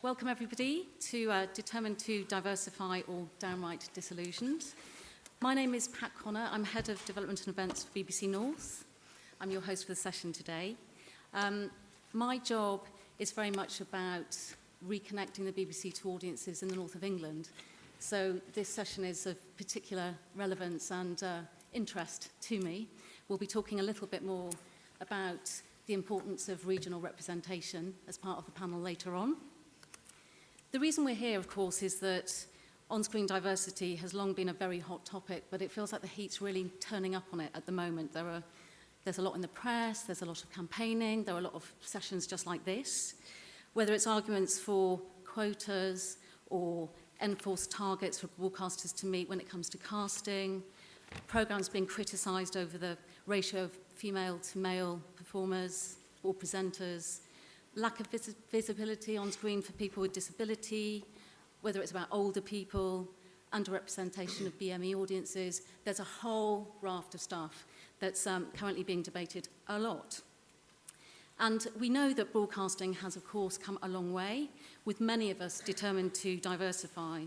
Welcome everybody to Determined to Diversify or Downright Disillusioned. My name is Pat Connor. I'm Head of Development and Events for BBC North. I'm your host for the session today. My job is very much about reconnecting the BBC to audiences in the north of England. So this session is of particular relevance and interest to me. We'll be talking a little bit more about the importance of regional representation as part of the panel later on. The reason we're here, of course, is that on-screen diversity has long been a very hot topic, but it feels like the heat's really turning up on it at the moment. There's a lot in the press, there's a lot of campaigning, there are a lot of sessions just like this, whether it's arguments for quotas or enforced targets for broadcasters to meet when it comes to casting, programmes being criticised over the ratio of female to male performers or presenters, lack of visibility on screen for people with disability, whether it's about older people, underrepresentation of BME audiences. There's a whole raft of stuff that's currently being debated a lot. And we know that broadcasting has, of course, come a long way, with many of us determined to diversify.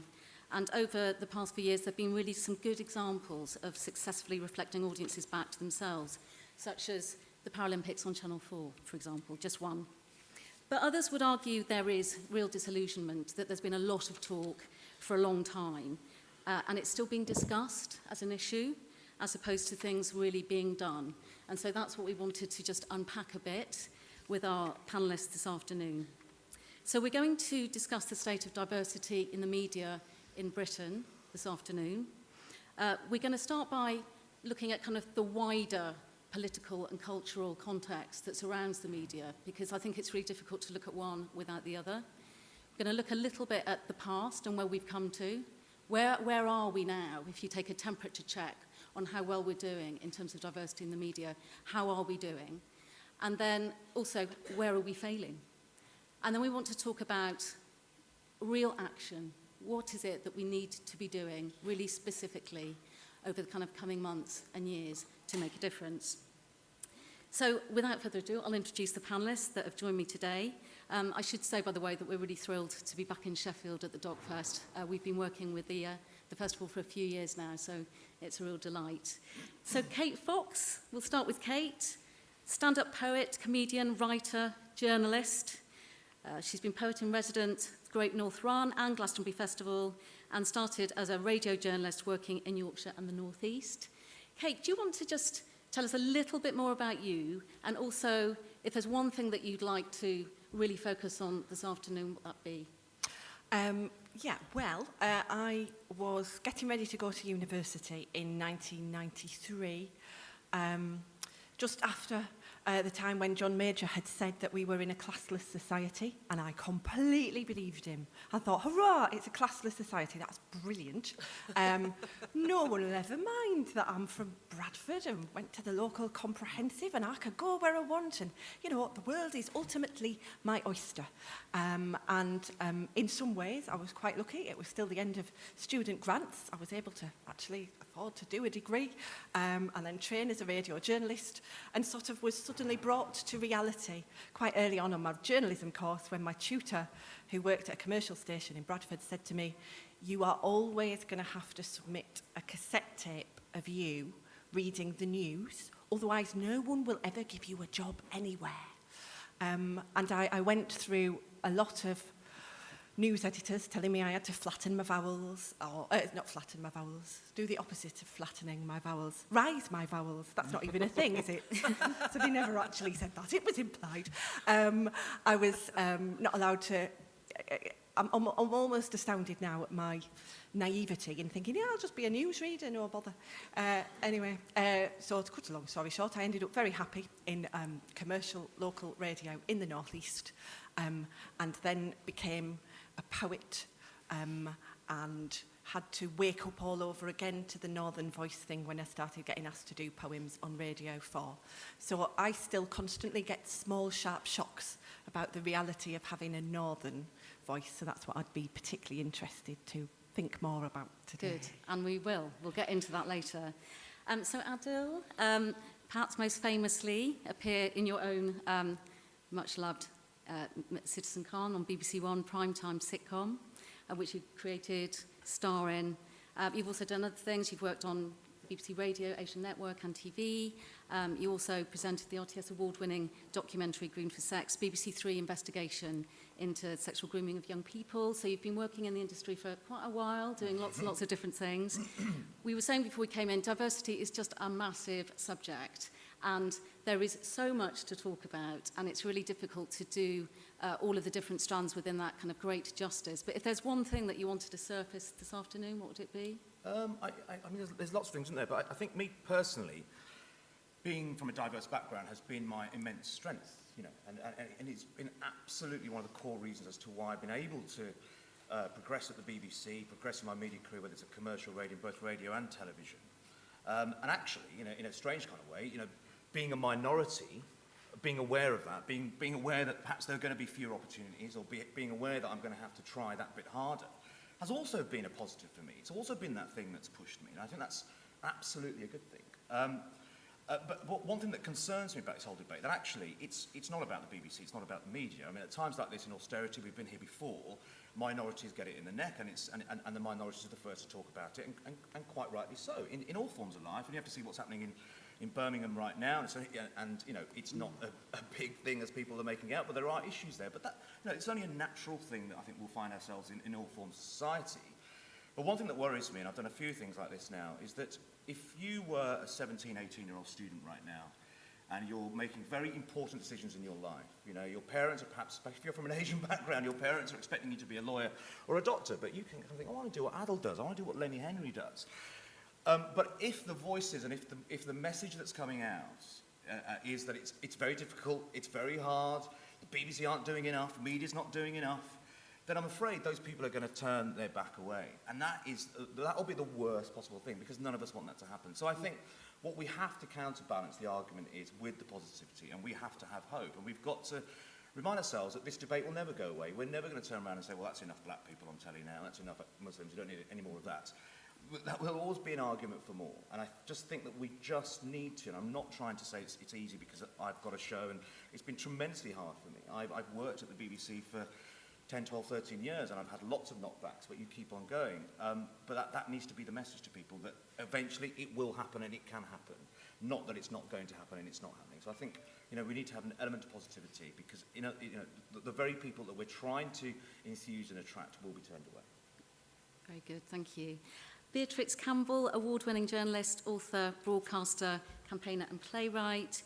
And over the past few years, there have been really some good examples of successfully reflecting audiences back to themselves, such as the Paralympics on Channel 4, for example, just one. But others would argue there is real disillusionment, that there's been a lot of talk for a long time, and it's still being discussed as an issue, as opposed to things really being done. And so that's what we wanted to just unpack a bit with our panellists this afternoon. So we're going to discuss the state of diversity in the media in Britain this afternoon. We're going to start by looking at kind of the wider political and cultural context that surrounds the media, because I think it's really difficult to look at one without the other. We're going to look a little bit at the past and where we've come to. Where are we now? If you take a temperature check on how well we're doing in terms of diversity in the media, how are we doing? And then also, where are we failing? And then we want to talk about real action. What is it that we need to be doing really specifically over the kind of coming months and years to make a difference? So without further ado, I'll introduce the panellists that have joined me today. I should say, by the way, that we're really thrilled to be back in Sheffield at the DocFest. We've been working with the festival for a few years now, so it's a real delight. So Kate Fox, we'll start with Kate. Stand-up poet, comedian, writer, journalist. She's been poet-in-resident at the Great North Run and Glastonbury Festival, and started as a radio journalist working in Yorkshire and the North East. Kate, do you want to just tell us a little bit more about you, and also if there's one thing that you'd like to really focus on this afternoon, what that be? I was getting ready to go to university in 1993, just after the time when John Major had said that we were in a classless society, and I completely believed him. I thought, hurrah, it's a classless society, that's brilliant. No one will ever mind that I'm from Bradford and went to the local comprehensive, and I could go where I want, and, you know, the world is ultimately my oyster. In some ways, I was quite lucky. It was still the end of student grants. I was able to actually afford to do a degree, and then train as a radio journalist, and sort of was suddenly brought to reality quite early on my journalism course, when my tutor, who worked at a commercial station in Bradford, said to me, "You are always going to have to submit a cassette tape of you reading the news, otherwise no one will ever give you a job anywhere." And I went through a lot of news editors telling me I had to flatten my vowels, or not flatten my vowels, do the opposite of flattening my vowels, rise my vowels. That's not even a thing, is it? So they never actually said that. It was implied. I was not allowed to... I'm almost astounded now at my naivety in thinking, yeah, I'll just be a newsreader, no bother. Anyway, so to cut a long story short, I ended up very happy in commercial local radio in the North East, and then became a poet, and had to wake up all over again to the Northern Voice thing when I started getting asked to do poems on Radio 4. So I still constantly get small, sharp shocks about the reality of having a Northern voice, so that's what I'd be particularly interested to think more about today. Good, and we will. We'll get into that later. So Adil, perhaps most famously appear in your own much-loved Citizen Khan on BBC One primetime sitcom, which you created, star in. You've also done other things. You've worked on BBC Radio, Asian Network and TV. You also presented the RTS award-winning documentary Green for Sex, BBC Three investigation into sexual grooming of young people. So you've been working in the industry for quite a while, doing lots and lots of different things. We were saying before we came in, diversity is just a massive subject. And there is so much to talk about, and it's really difficult to do all of the different strands within that kind of great justice. But if there's one thing that you wanted to surface this afternoon, what would it be? I mean, there's lots of things, isn't there? But I think me personally, being from a diverse background has been my immense strength, you know, and it's been absolutely one of the core reasons as to why I've been able to progress at the BBC, progress in my media career, whether it's a commercial radio, both radio and television. And actually, you know, in a strange kind of way, you know, being a minority, being aware of that, being aware that perhaps there are going to be fewer opportunities, or being aware that I'm going to have to try that bit harder, has also been a positive for me. It's also been that thing that's pushed me, and I think that's absolutely a good thing. But one thing that concerns me about this whole debate, that actually it's not about the BBC, it's not about the media. I mean, at times like this in austerity, we've been here before, minorities get it in the neck, and the minorities are the first to talk about it, and quite rightly so, in all forms of life. And you have to see what's happening in Birmingham right now, and you know, it's not a big thing as people are making out, but there are issues there. But that, you know, it's only a natural thing that I think we'll find ourselves in all forms of society. But one thing that worries me, and I've done a few things like this now, is that if you were a 17, 18-year-old student right now, and you're making very important decisions in your life, you know, your parents are perhaps, if you're from an Asian background, your parents are expecting you to be a lawyer or a doctor, but you can kind of think, I want to do what Adel does, I want to do what Lenny Henry does. But if the voices and if the message that's coming out is that it's very difficult, it's very hard, the BBC aren't doing enough, media's not doing enough, then I'm afraid those people are going to turn their back away. And that'll be the worst possible thing, because none of us want that to happen. So I think what we have to counterbalance the argument is with the positivity, and we have to have hope. And we've got to remind ourselves that this debate will never go away. We're never going to turn around and say, well, that's enough black people on telly now, that's enough Muslims, you don't need any more of that. That will always be an argument for more. And I just think that we just need to, and I'm not trying to say it's easy because I've got a show, and it's been tremendously hard for me. I've worked at the BBC for 10, 12, 13 years, and I've had lots of knockbacks, but you keep on going. But that needs to be the message to people, that eventually it will happen and it can happen. Not that it's not going to happen and it's not happening. So I think, you know, we need to have an element of positivity, because, you know, the very people that we're trying to enthuse and attract will be turned away. Very good, thank you. Beatrix Campbell, award-winning journalist, author, broadcaster, campaigner and playwright.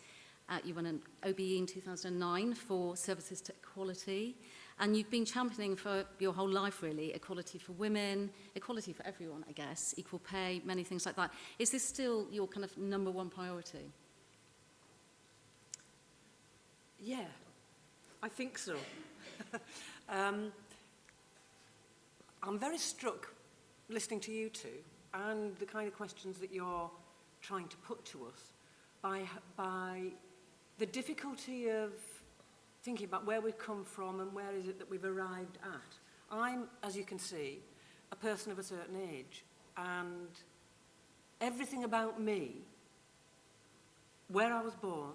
You won an OBE in 2009 for services to equality. And you've been championing for your whole life, really, equality for women, equality for everyone, I guess, equal pay, many things like that. Is this still your kind of number one priority? Yeah, I think so. I'm very struck listening to you two and the kind of questions that you're trying to put to us by the difficulty of thinking about where we've come from and where is it that we've arrived at. I'm, as you can see, a person of a certain age, and everything about me, where I was born,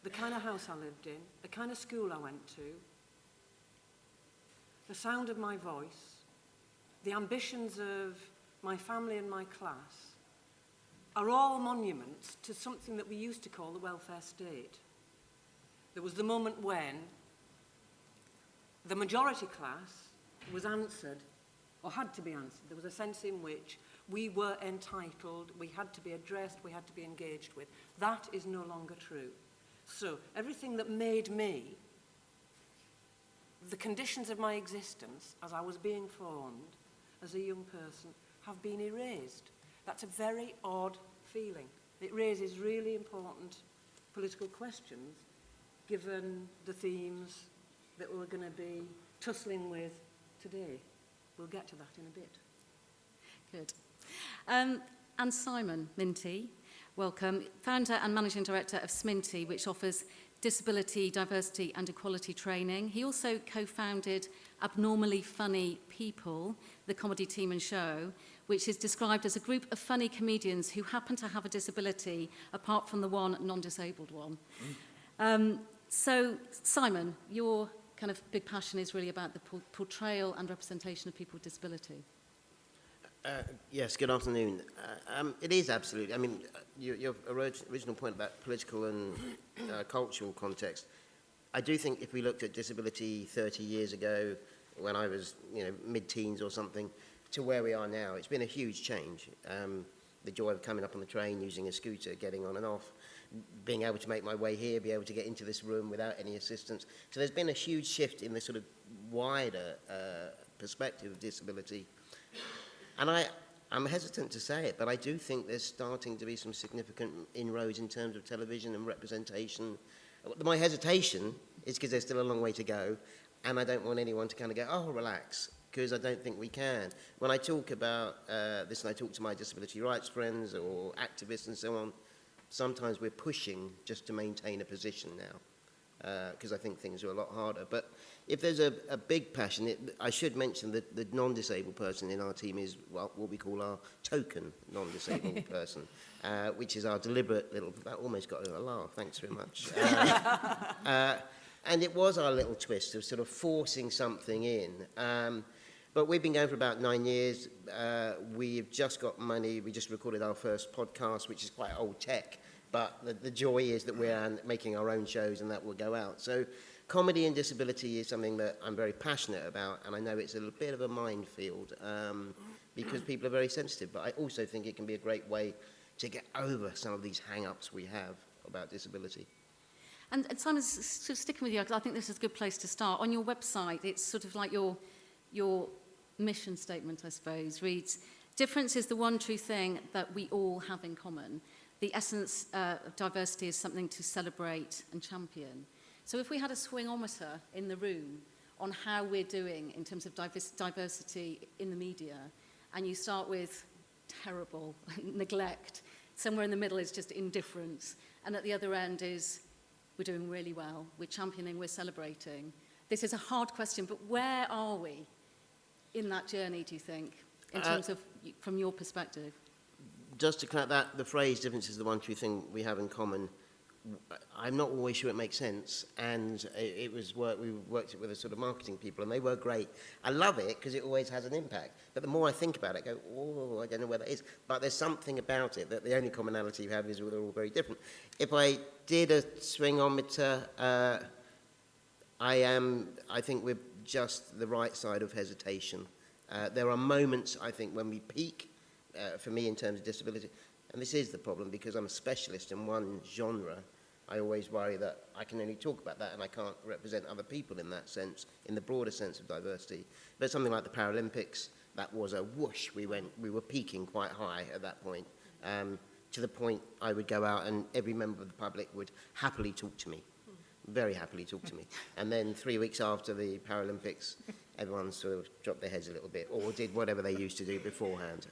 the kind of house I lived in, the kind of school I went to, the sound of my voice, the ambitions of my family and my class are all monuments to something that we used to call the welfare state. There was the moment when the majority class was answered, or had to be answered. There was a sense in which we were entitled, we had to be addressed, we had to be engaged with. That is no longer true. So everything that made me, the conditions of my existence as I was being formed as a young person, have been erased. That's a very odd feeling. It raises really important political questions, given the themes that we're going to be tussling with today. We'll get to that in a bit. Good. And Simon Minty, welcome, founder and managing director of Sminty, which offers disability, diversity and equality training. He also co-founded Abnormally Funny People, the comedy team and show, which is described as a group of funny comedians who happen to have a disability apart from the one non-disabled one. So, Simon, your kind of big passion is really about the portrayal and representation of people with disability. Yes, good afternoon. It is absolutely. I mean, your original point about political and cultural context, I do think if we looked at disability 30 years ago, when I was, mid-teens or something, to where we are now, it's been a huge change. The joy of coming up on the train, using a scooter, getting on and off, being able to make my way here, be able to get into this room without any assistance. So there's been a huge shift in the sort of wider perspective of disability. And I'm hesitant to say it, but I do think there's starting to be some significant inroads in terms of television and representation. My hesitation is because there's still a long way to go, and I don't want anyone to kind of go, oh, relax, because I don't think we can. When I talk about this and I talk to my disability rights friends or activists and so on, sometimes we're pushing just to maintain a position now, because I think things are a lot harder. But if there's a big passion, I should mention that the non-disabled person in our team is what we call our token non-disabled person, which is our deliberate little, that almost got a laugh, thanks very much. And it was our little twist of sort of forcing something in. But we've been going for about 9 years. We've just got money. We just recorded our first podcast, which is quite old tech. But the joy is that we're making our own shows and that will go out. So comedy and disability is something that I'm very passionate about. And I know it's a little bit of a minefield because people are very sensitive. But I also think it can be a great way to get over some of these hang-ups we have about disability. And Simon, sort of sticking with you, 'cause I think this is a good place to start. On your website, it's sort of like your mission statement, I suppose, reads, difference is the one true thing that we all have in common. The essence of diversity is something to celebrate and champion. So if we had a swingometer in the room on how we're doing in terms of diversity in the media, and you start with terrible, neglect, somewhere in the middle is just indifference, and at the other end is we're doing really well, we're championing, we're celebrating. This is a hard question, but where are we in that journey, do you think, in terms of, from your perspective? Just to clarify that, the phrase difference is the one true thing we have in common, I'm not always sure it makes sense, and we worked it with a sort of marketing people, and they were great. I love it because it always has an impact, but the more I think about it, I go, oh, I don't know where that is. But there's something about it that the only commonality you have is they're all very different. If I did a swingometer, I think we're just the right side of hesitation. There are moments, I think, when we peak, for me in terms of disability, and this is the problem because I'm a specialist in one genre. I always worry that I can only talk about that and I can't represent other people in that sense, in the broader sense of diversity. But something like the Paralympics, that was a whoosh. We were peaking quite high at that point, to the point I would go out and every member of the public would happily talk to me, very happily talk to me. And then 3 weeks after the Paralympics, everyone sort of dropped their heads a little bit or did whatever they used to do beforehand.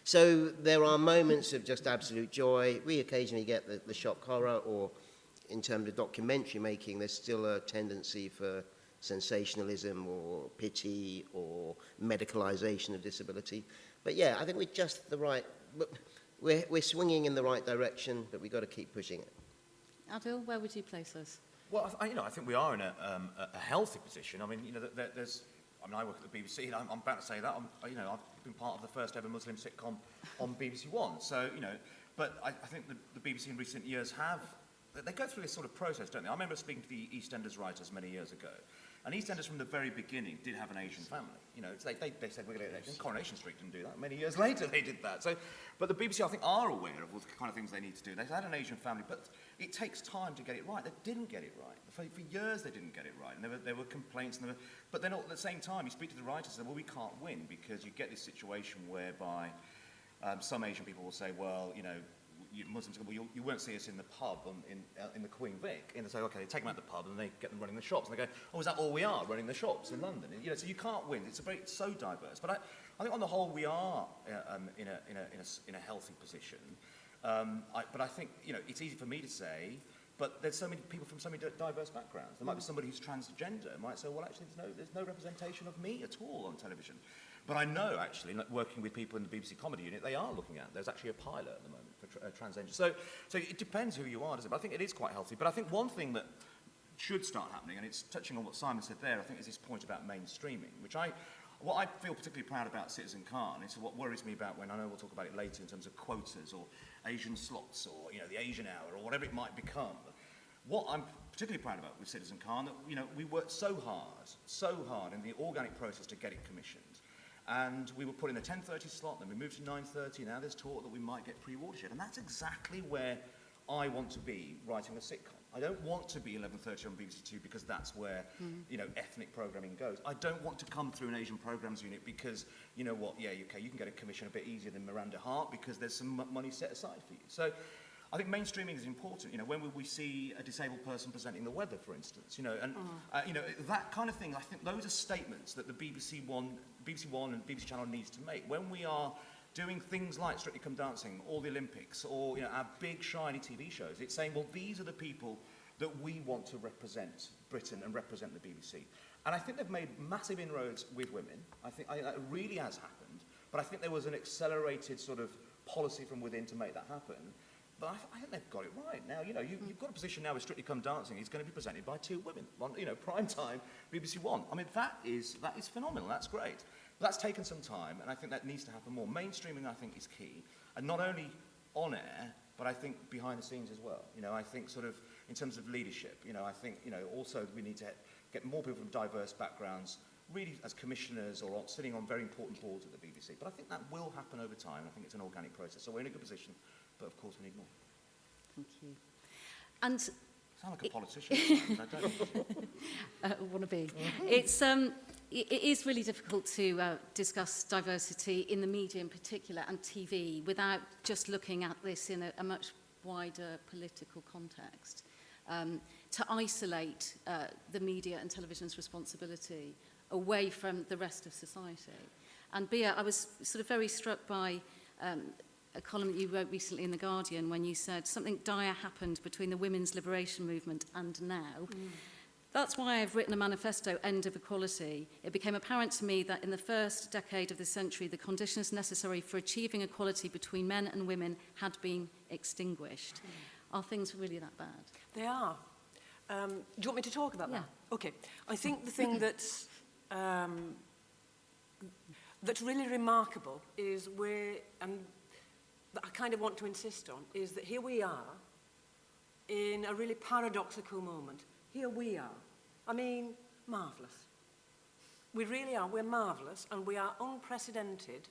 So there are moments of just absolute joy. We occasionally get the shock horror, or in terms of documentary making, there's still a tendency for sensationalism or pity or medicalisation of disability. But yeah, I think we're just we're swinging in the right direction, but we've got to keep pushing it. Adil, where would you place us? Well, I think we are in a healthy position. I mean, I work at the BBC, and I'm about to say that. I've been part of the first ever Muslim sitcom on BBC One. So, but I think the BBC in recent years they go through this sort of process, don't they? I remember speaking to the EastEnders writers many years ago, and EastEnders from the very beginning did have an Asian family. They said we're going to get Coronation Street didn't do that. Many years later they did that. So, but the BBC I think are aware of all the kind of things they need to do. They had an Asian family, but it takes time to get it right. They didn't get it right. For years they didn't get it right, and there were complaints. But then at the same time, you speak to the writers and say, well, we can't win because you get this situation whereby some Asian people will say, well, Muslims, well, you won't see us in the pub in the Queen Vic. And they say, okay, they take them out the pub and they get them running the shops. And they go, oh, is that all we are, running the shops in London? And, so you can't win. It's so diverse. But I think on the whole we are in a healthy position. But I think, it's easy for me to say, but there's so many people from so many diverse backgrounds. There might be somebody who's transgender might say, well, actually, there's no representation of me at all on television. But I know, actually, working with people in the BBC comedy unit, they are looking at, there's actually a pilot at the moment for transgender. So it depends who you are, doesn't it? But I think it is quite healthy. But I think one thing that should start happening, and it's touching on what Simon said there, I think, is this point about mainstreaming, what I feel particularly proud about Citizen Khan is what worries me about when, I know we'll talk about it later in terms of quotas or Asian slots or, the Asian hour or whatever it might become. What I'm particularly proud about with Citizen Khan, that, we worked so hard in the organic process to get it commissioned. And we were put in the 10:30 slot, then we moved to 9:30, now there's talk that we might get pre-watershed. And that's exactly where I want to be writing a sitcom. I don't want to be 11:30 on BBC Two because that's where, ethnic programming goes. I don't want to come through an Asian programs unit because, you know what, you can get a commission a bit easier than Miranda Hart because there's some money set aside for you. So I think mainstreaming is important. When will we see a disabled person presenting the weather, for instance? That kind of thing. I think those are statements that the BBC One and BBC Channel needs to make when we are doing things like Strictly Come Dancing or the Olympics or our big shiny TV shows. It's saying, well, these are the people that we want to represent Britain and represent the BBC. And I think they've made massive inroads with women. I think that really has happened. But I think there was an accelerated sort of policy from within to make that happen. But I think they've got it right. Now, you've got a position now with Strictly Come Dancing. It's going to be presented by two women on, prime time, BBC One. I mean, that is phenomenal. That's great. But that's taken some time, and I think that needs to happen more. Mainstreaming, I think, is key. And not only on air, but I think behind the scenes as well. I think sort of in terms of leadership, I think, also we need to get more people from diverse backgrounds, really as commissioners or sitting on very important boards at the BBC. But I think that will happen over time. I think it's an organic process. So we're in a good position. But of course we need more. Thank you. And sound like a politician. I don't want to be. It is really difficult to discuss diversity in the media in particular and TV without just looking at this in a much wider political context. To isolate the media and television's responsibility away from the rest of society. And Bia, I was sort of very struck by a column that you wrote recently in The Guardian when you said something dire happened between the women's liberation movement and now. That's why I've written a manifesto, End of Equality. It became apparent to me that in the first decade of the century, the conditions necessary for achieving equality between men and women had been extinguished. Are things really that bad? They are. Do you want me to talk about that? Okay. I think the thing that's really remarkable is that I kind of want to insist on, is that here we are in a really paradoxical moment. Here we are. I mean, marvellous. We really are. We're marvellous, and we are unprecedented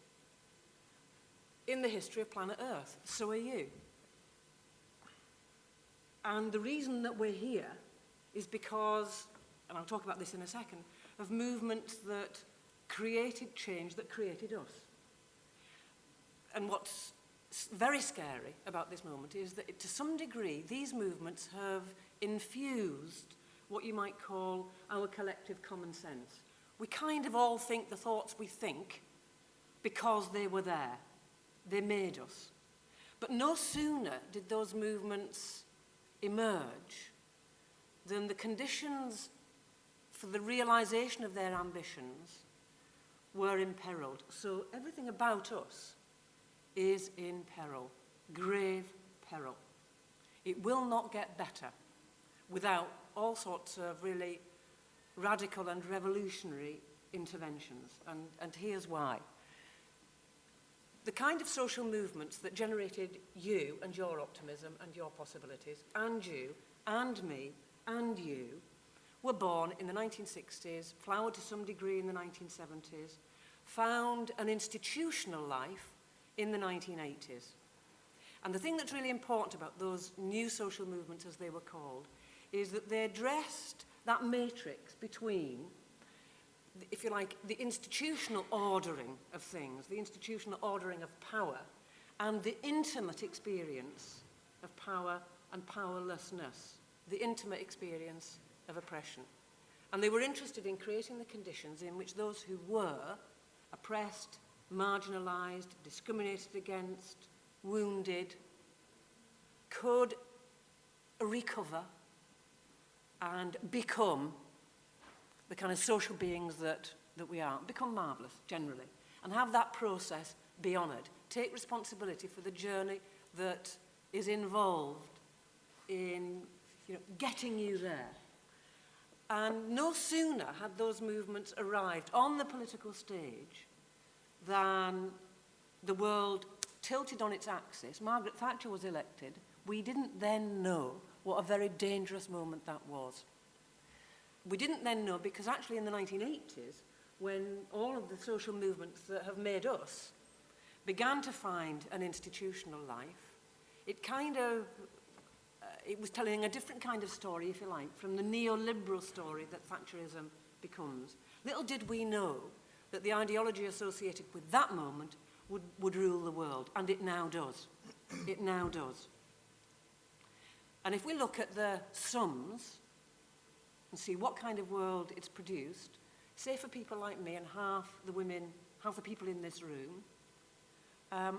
in the history of planet Earth. So are you. And the reason that we're here is because, and I'll talk about this in a second, of movements that created change that created us. And what's very scary about this moment is that to some degree these movements have infused what you might call our collective common sense. We kind of all think the thoughts we think because they were there. They made us. But no sooner did those movements emerge than the conditions for the realization of their ambitions were imperiled. So everything about us is in peril, grave peril. It will not get better without all sorts of really radical and revolutionary interventions. And here's why. The kind of social movements that generated you and your optimism and your possibilities, and you, and me, and you, were born in the 1960s, flowered to some degree in the 1970s, found an institutional life in the 1980s. And the thing that's really important about those new social movements, as they were called, is that they addressed that matrix between, if you like, the institutional ordering of things, the institutional ordering of power, and the intimate experience of power and powerlessness, the intimate experience of oppression. And they were interested in creating the conditions in which those who were oppressed, marginalised, discriminated against, wounded, could recover and become the kind of social beings that we are, become marvellous, generally, and have that process be honoured. Take responsibility for the journey that is involved in getting you there. And no sooner had those movements arrived on the political stage than the world tilted on its axis. Margaret Thatcher was elected. We didn't then know what a very dangerous moment that was. We didn't then know because actually in the 1980s, when all of the social movements that have made us began to find an institutional life, it kind of, it was telling a different kind of story, if you like, from the neoliberal story that Thatcherism becomes. Little did we know that the ideology associated with that moment would rule the world, and it now does. It now does. And if we look at the sums and see what kind of world it's produced, say for people like me and half the people in this room,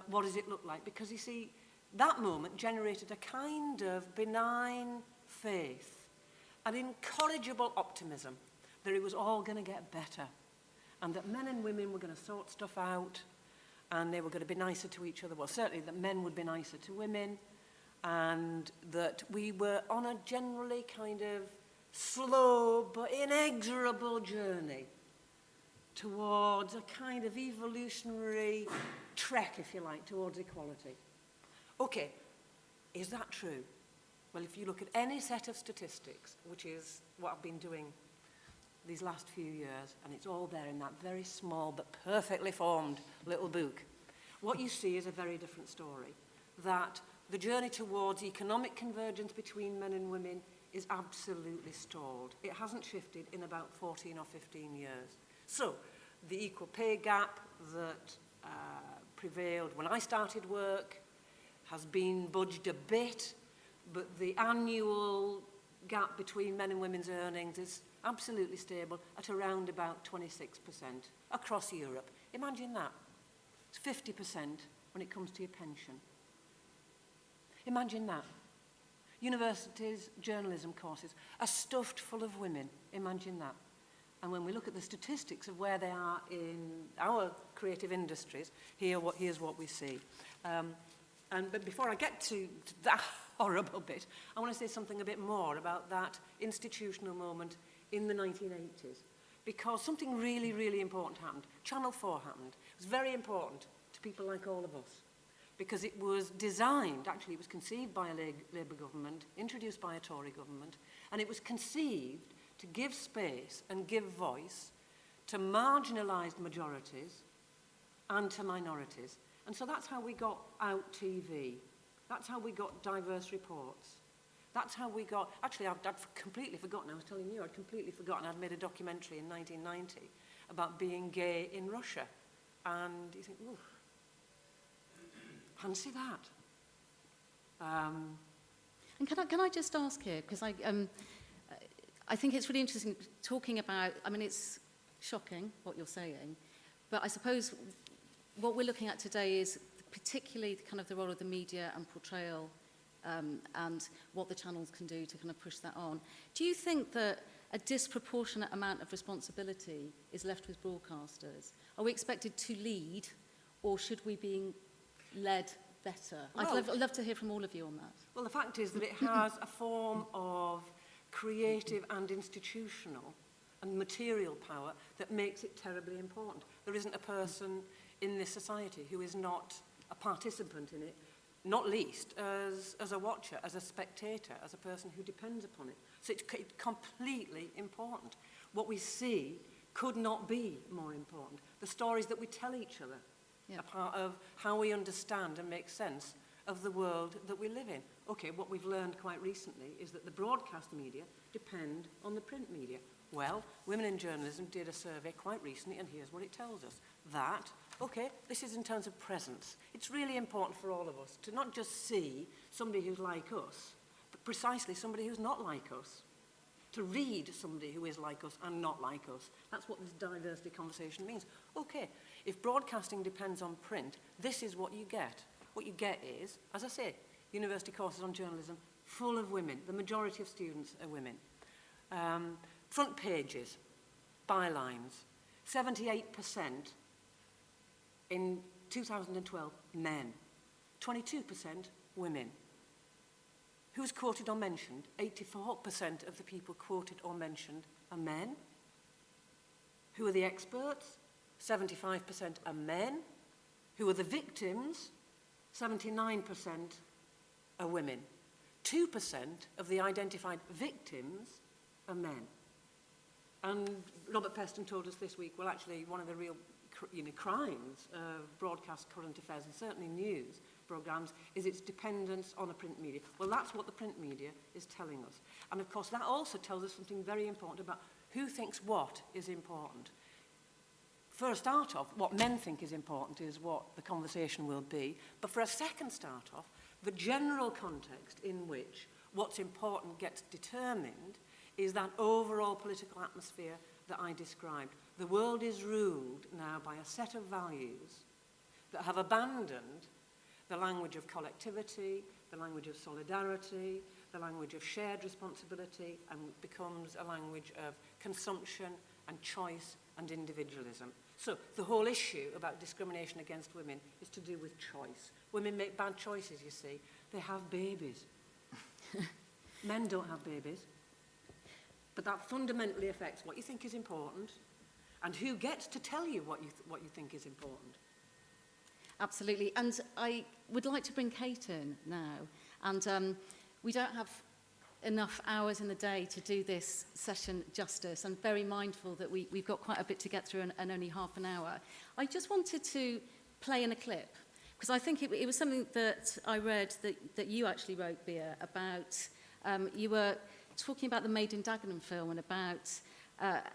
what does it look like? Because you see, that moment generated a kind of benign faith, an incorrigible optimism that it was all going to get better, and that men and women were going to sort stuff out, and they were going to be nicer to each other. Well, certainly that men would be nicer to women, and that we were on a generally kind of slow but inexorable journey towards a kind of evolutionary trek, if you like, towards equality. Okay, is that true? Well, if you look at any set of statistics, which is what I've been doing these last few years, and it's all there in that very small but perfectly formed little book, what you see is a very different story. That the journey towards economic convergence between men and women is absolutely stalled. It hasn't shifted in about 14 or 15 years. So, the equal pay gap that prevailed when I started work has been budged a bit, but the annual gap between men and women's earnings is absolutely stable at around about 26% across Europe. Imagine that. It's 50% when it comes to your pension. Imagine that. Universities, journalism courses are stuffed full of women. Imagine that. And when we look at the statistics of where they are in our creative industries, here's what we see. But before I get to that horrible bit, I want to say something a bit more about that institutional moment in the 1980s. Because something really, really important happened. Channel 4 happened. It was very important to people like all of us. Because it was designed, actually it was conceived by a Labour government, introduced by a Tory government, and it was conceived to give space and give voice to marginalised majorities and to minorities. And so that's how we got Out TV. That's how we got Diverse Reports. That's how we got... Actually, I'd completely forgotten. I was telling you, I'd completely forgotten. I'd made a documentary in 1990 about being gay in Russia. And you think, ooh, fancy that. And can I just ask here, because I think it's really interesting talking about, I mean, it's shocking what you're saying, but I suppose what we're looking at today is particularly kind of the role of the media and portrayal and what the channels can do to kind of push that on. Do you think that a disproportionate amount of responsibility is left with broadcasters? Are we expected to lead, or should we be led better? Well, I'd love to hear from all of you on that. Well, the fact is that it has a form of creative and institutional and material power that makes it terribly important. There isn't a person in this society who is not a participant in it, not least as a watcher, as a spectator, as a person who depends upon it. So it's completely important. What we see could not be more important. The stories that we tell each other are part of how we understand and make sense of the world that we live in. Okay, what we've learned quite recently is that the broadcast media depend on the print media. Well, Women in Journalism did a survey quite recently, and here's what it tells us. That, okay, this is in terms of presence. It's really important for all of us to not just see somebody who's like us, but precisely somebody who's not like us. To read somebody who is like us and not like us. That's what this diversity conversation means. Okay, if broadcasting depends on print, this is what you get. What you get is, as I say, university courses on journalism full of women. The majority of students are women. Front pages, bylines, 78% in 2012, men. 22% women. Who's quoted or mentioned? 84% of the people quoted or mentioned are men. Who are the experts? 75% are men. Who are the victims? 79% are women. 2% of the identified victims are men. And Robert Peston told us this week, well, actually, one of the real crimes of broadcast current affairs, and certainly news programmes, is its dependence on a print media. Well, that's what the print media is telling us. And of course, that also tells us something very important about who thinks what is important. For a start off, what men think is important is what the conversation will be. But for a second start off, the general context in which what's important gets determined is that overall political atmosphere that I described. The world is ruled now by a set of values that have abandoned the language of collectivity, the language of solidarity, the language of shared responsibility, and becomes a language of consumption and choice and individualism. So the whole issue about discrimination against women is to do with choice. Women make bad choices, you see. They have babies. Men don't have babies. But that fundamentally affects what you think is important and who gets to tell you what you think is important. Absolutely. And I would like to bring Kate in now. And we don't have enough hours in the day to do this session justice. I'm very mindful that we've got quite a bit to get through and only half an hour. I just wanted to play in a clip, because I think it was something that I read that you actually wrote, Bea, about, you were talking about the Made in Dagenham film and about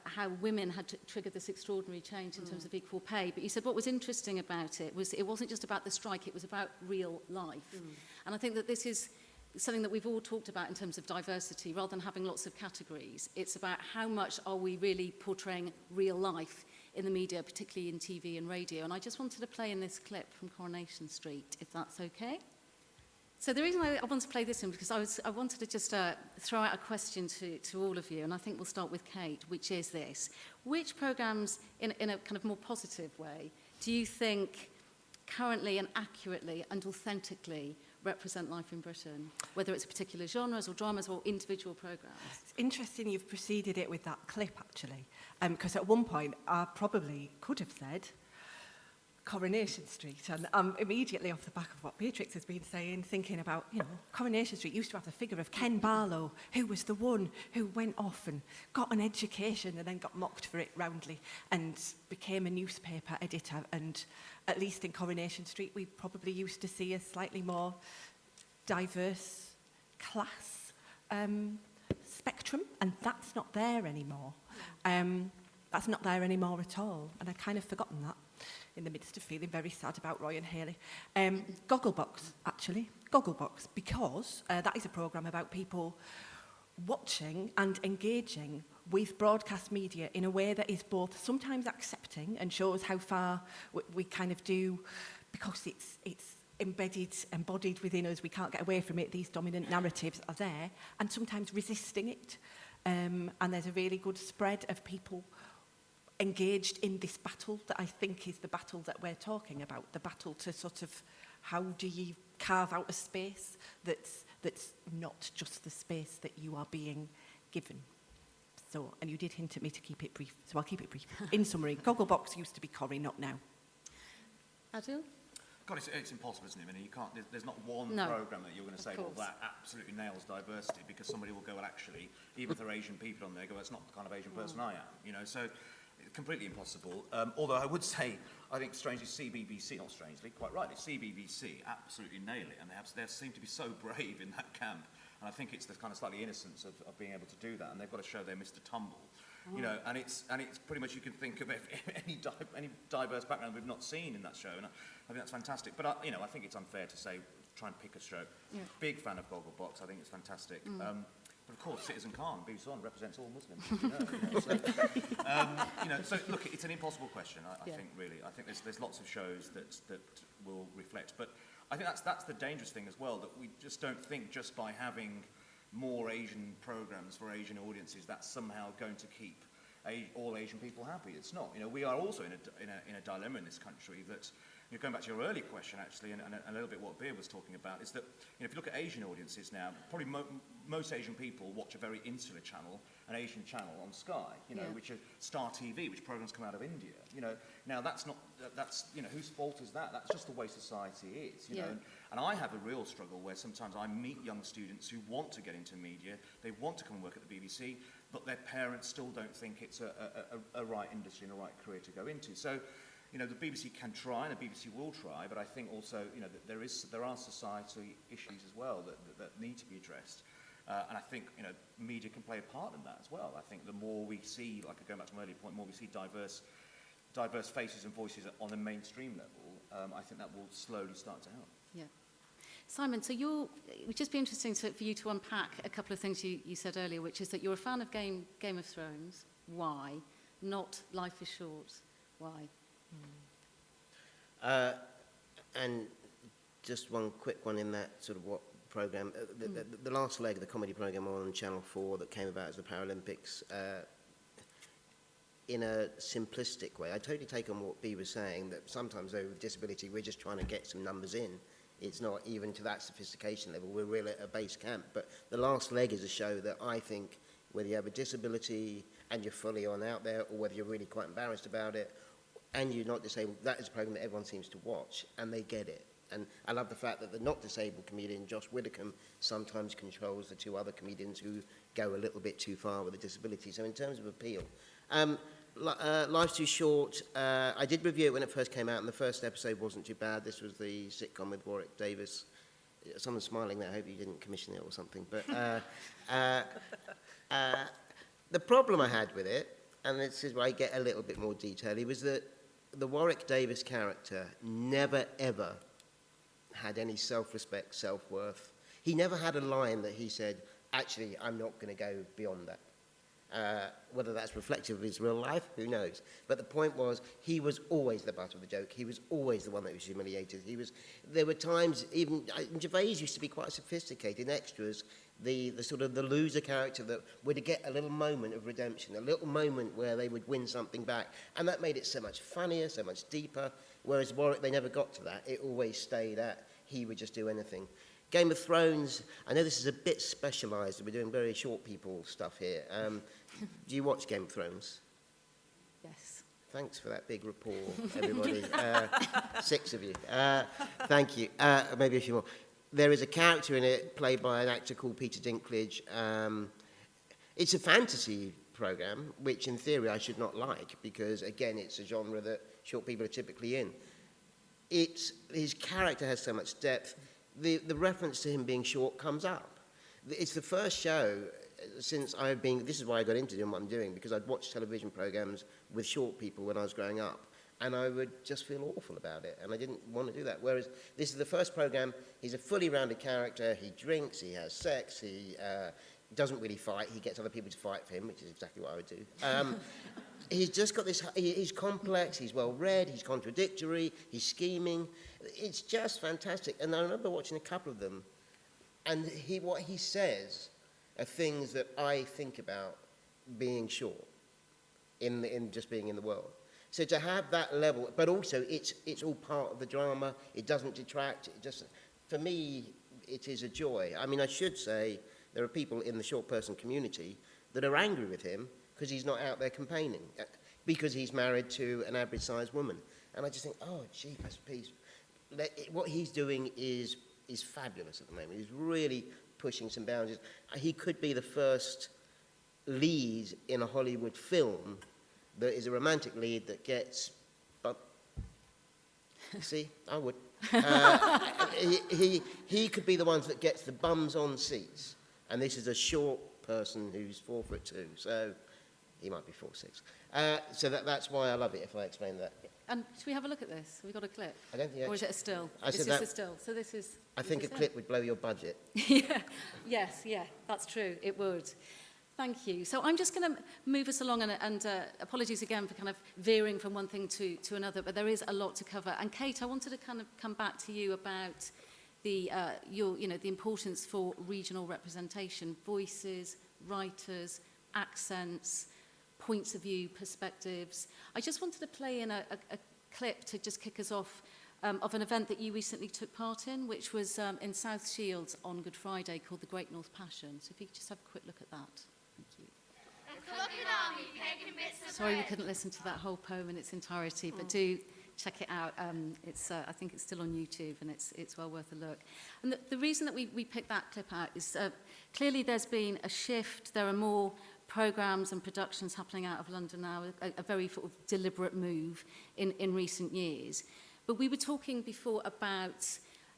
how women had triggered this extraordinary change in terms of equal pay. But you said what was interesting about it was it wasn't just about the strike, it was about real life. And I think that this is something that we've all talked about in terms of diversity. Rather than having lots of categories, it's about how much are we really portraying real life in the media, particularly in TV and radio. And I just wanted to play in this clip from Coronation Street, if that's okay. So the reason I wanted to play this in because I wanted to just throw out a question to all of you, and I think we'll start with Kate, which is this. Which programmes, in a kind of more positive way, do you think currently and accurately and authentically represent life in Britain, whether it's particular genres or dramas or individual programmes? It's interesting you've preceded it with that clip, actually, because at one point I probably could have said Coronation Street, and immediately off the back of what Beatrix has been saying, thinking about, Coronation Street used to have the figure of Ken Barlow, who was the one who went off and got an education and then got mocked for it roundly and became a newspaper editor. And at least in Coronation Street, we probably used to see a slightly more diverse class spectrum, and that's not there anymore. That's not there anymore at all, and I'd kind of forgotten that in the midst of feeling very sad about Roy and Hayley. Gogglebox, actually. Gogglebox, because that is a programme about people watching and engaging with broadcast media in a way that is both sometimes accepting and shows how far we kind of do, because it's embodied within us, we can't get away from it, these dominant narratives are there, and sometimes resisting it. And there's a really good spread of people engaged in this battle that I think is the battle that we're talking about, the battle to sort of how do you carve out a space that's not just the space that you are being given. So, and you did hint at me to keep it brief, so I'll keep it brief. In summary, Gogglebox used to be Corrie, not now. Adil? God, it's impossible, isn't it? I mean, you can't. There's not one programme that you're going to say, well, that absolutely nails diversity, because somebody will go, well, actually, even if there are Asian people on there, go, well, it's not the kind of Asian person I am, So it's completely impossible. Although I would say, I think strangely, CBBC, not strangely, quite rightly, CBBC absolutely nail it, and they seem to be so brave in that camp. And I think it's the kind of slightly innocence of being able to do that, and they've got to show they're Mr. Tumble. And it's pretty much you can think of any diverse background we've not seen in that show, and I think that's fantastic. But I think it's unfair to say try and pick a stroke. Yeah. Big fan of Gogglebox. I think it's fantastic. But of course, Citizen Khan, BBC One, represents all Muslims. So look, it's an impossible question. I think really. I think there's lots of shows that will reflect, but I think that's the dangerous thing as well, that we just don't think just by having more Asian programs for Asian audiences that's somehow going to keep all Asian people happy. It's not. We are also in a dilemma in this country that going back to your earlier question, actually, and a little bit what Beer was talking about, is that if you look at Asian audiences now, probably most Asian people watch a very insular channel, an Asian channel on Sky, which is Star TV, which programs come out of India. Now that's whose fault is that? That's just the way society is. And I have a real struggle where sometimes I meet young students who want to get into media, they want to come and work at the BBC, but their parents still don't think it's a right industry and a right career to go into. So, the BBC can try, and the BBC will try, but I think also, that there are society issues as well that need to be addressed. And I think, media can play a part in that as well. I think the more we see, like going back to my earlier point, the more we see diverse faces and voices on a mainstream level, I think that will slowly start to help. Yeah. Simon, so it would just be interesting for you to unpack a couple of things you said earlier, which is that you're a fan of Game of Thrones. Why? Not Life is Short. Why? And just one quick one in that sort of what programme, the last leg of the comedy programme on Channel 4 that came about as the Paralympics, in a simplistic way, I totally take on what Bea was saying, that sometimes though with disability we're just trying to get some numbers in. It's not even to that sophistication level, we're really at a base camp. But the last leg is a show that I think, whether you have a disability and you're fully on out there, or whether you're really quite embarrassed about it, and you're not disabled, that is a programme that everyone seems to watch, and they get it. And I love the fact that the not disabled comedian, Josh Widdicombe, sometimes controls the two other comedians who go a little bit too far with a disability. So in terms of appeal, Life's Too Short, I did review it when it first came out, and the first episode wasn't too bad. This was the sitcom with Warwick Davis. Someone's smiling there, I hope you didn't commission it or something. But the problem I had with it, and this is where I get a little bit more detail, was that the Warwick Davis character never, ever had any self-respect, self-worth. He never had a line that he said, actually, I'm not going to go beyond that. Whether that's reflective of his real life, who knows? But the point was, he was always the butt of the joke. He was always the one that was humiliated. There were times, even Gervais used to be quite sophisticated in extras, the sort of the loser character that would get a little moment of redemption, a little moment where they would win something back, and that made it so much funnier, so much deeper. Whereas Warwick, they never got to that. It always stayed at he would just do anything. Game of Thrones, I know this is a bit specialised, we're doing very short people stuff here. Do you watch Game of Thrones? Yes. Thanks for that big rapport, everybody. 6 of you. Thank you. Maybe a few more. There is a character in it played by an actor called Peter Dinklage. It's a fantasy programme, which in theory I should not like, because again, it's a genre that short people are typically in. His character has so much depth. The reference to him being short comes up. It's the first show since I've been, this is why I got into doing what I'm doing, because I'd watched television programmes with short people when I was growing up, and I would just feel awful about it, and I didn't want to do that. Whereas this is the first programme, he's a fully rounded character, he drinks, he has sex, he doesn't really fight, he gets other people to fight for him, which is exactly what I would do. He's just got this, he's complex, he's well-read, he's contradictory, he's scheming. It's just fantastic. And I remember watching a couple of them, and what he says are things that I think about being short, in just being in the world. So to have that level, but also it's all part of the drama, it doesn't detract, it just, for me, it is a joy. I mean, I should say, there are people in the short person community that are angry with him because he's not out there campaigning, because he's married to an average-sized woman. And I just think, oh, jeepers, please. What he's doing is fabulous at the moment. He's really pushing some boundaries. He could be the first lead in a Hollywood film that is a romantic lead that gets... See, I would. He could be the ones that gets the bums on seats. And this is a short person who's 4'2", so he might be 4'6". So that's why I love it, if I explain that. And should we have a look at this? Have we got a clip? I don't think... Or is it a still? I It's said just that- a still. So this is... I think a clip would blow your budget. Yeah. Yes, yeah, that's true. It would. Thank you. So I'm just going to move us along, and apologies again for kind of veering from one thing to another, but there is a lot to cover. And Kate, I wanted to kind of come back to you about the importance for regional representation, voices, writers, accents, points of view, perspectives. I just wanted to play in a clip to just kick us off of an event that you recently took part in, which was in South Shields on Good Friday, called the Great North Passion. So if you could just have a quick look at that. Thank you. Sorry we couldn't listen to that whole poem in its entirety, but do check it out. I think it's still on YouTube, and it's well worth a look. And the reason that we picked that clip out is clearly there's been a shift. There are more programmes and productions happening out of London now, a very sort of deliberate move in recent years. But we were talking before about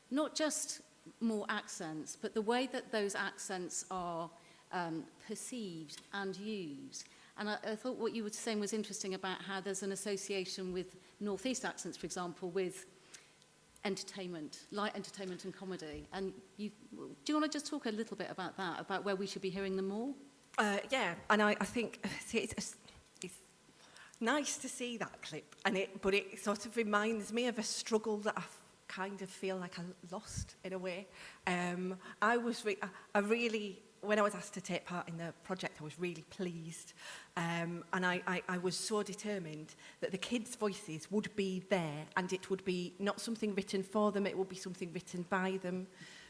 not just more accents, but the way that those accents are perceived and used. And I thought what you were saying was interesting about how there's an association with North-East accents, for example, with entertainment, light entertainment and comedy. And do you want to just talk a little bit about that, about where we should be hearing them more? Yeah, and I think it's nice to see that clip, but it sort of reminds me of a struggle that I kind of feel like I lost in a way. I really, when I was asked to take part in the project, I was really pleased, and I was so determined that the kids' voices would be there, and it would be not something written for them, it would be something written by them.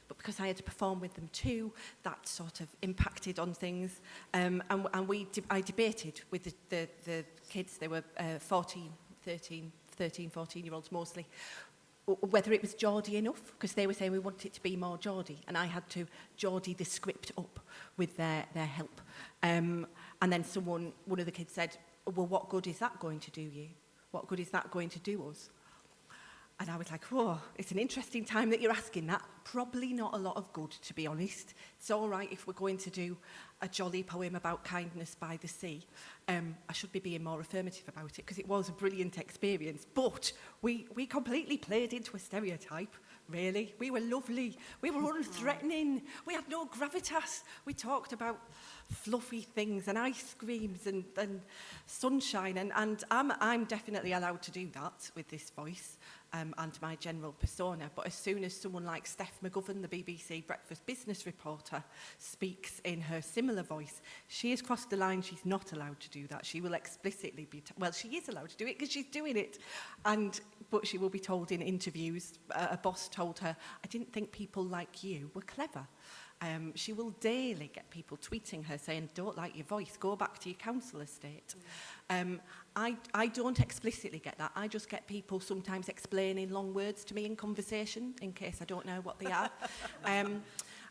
But because I had to perform with them too, that sort of impacted on things. And I debated with the kids, they were 13, 14-year-olds mostly, whether it was Geordie enough, because they were saying we want it to be more Geordie, and I had to Geordie the script up with their help. And then one of the kids said, well, what good is that going to do you? What good is that going to do us? And I was like, oh, it's an interesting time that you're asking that. Probably not a lot of good, to be honest. It's all right if we're going to do a jolly poem about kindness by the sea. I should be being more affirmative about it, because it was a brilliant experience. But we completely played into a stereotype, really. We were lovely. We were unthreatening. We had no gravitas. We talked about fluffy things and ice creams and sunshine. And I'm definitely allowed to do that with this voice. And my general persona, but as soon as someone like Steph McGovern, the BBC Breakfast Business reporter, speaks in her similar voice, she has crossed the line. She's not allowed to do that. She will explicitly be, well, she is allowed to do it because she's doing it, but she will be told in interviews, a boss told her, I didn't think people like you were clever. She will daily get people tweeting her saying, don't like your voice, go back to your council estate. I don't explicitly get that. I just get people sometimes explaining long words to me in conversation in case I don't know what they are.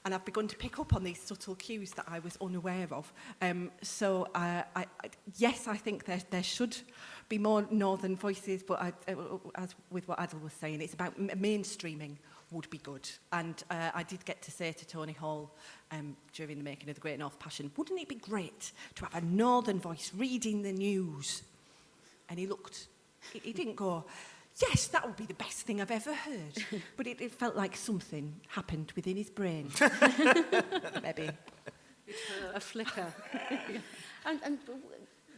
And I've begun to pick up on these subtle cues that I was unaware of. Yes, I think there should be more northern voices, but as with what Adil was saying, it's about mainstreaming would be good. And I did get to say to Tony Hall during the making of the Great North Passion, wouldn't it be great to have a northern voice reading the news? And he looked, he didn't go, yes, that would be the best thing I've ever heard. But it felt like something happened within his brain. Maybe. A flicker. and,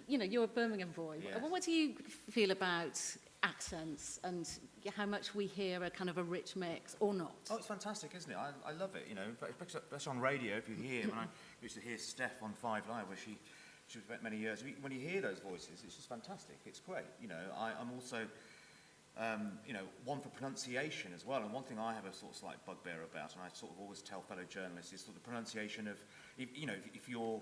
you know, you're a Birmingham boy. Yes. What do you feel about accents and how much we hear a kind of a rich mix or not? Oh, it's fantastic, isn't it? I love it, you know, especially on radio, if you hear, when I used to hear Steph on 5 Live, where she was many years, when you hear those voices, it's just fantastic, it's great, you know. I'm also, you know, one for pronunciation as well, and one thing I have a sort of slight bugbear about, and I sort of always tell fellow journalists, is sort of the pronunciation of, if you're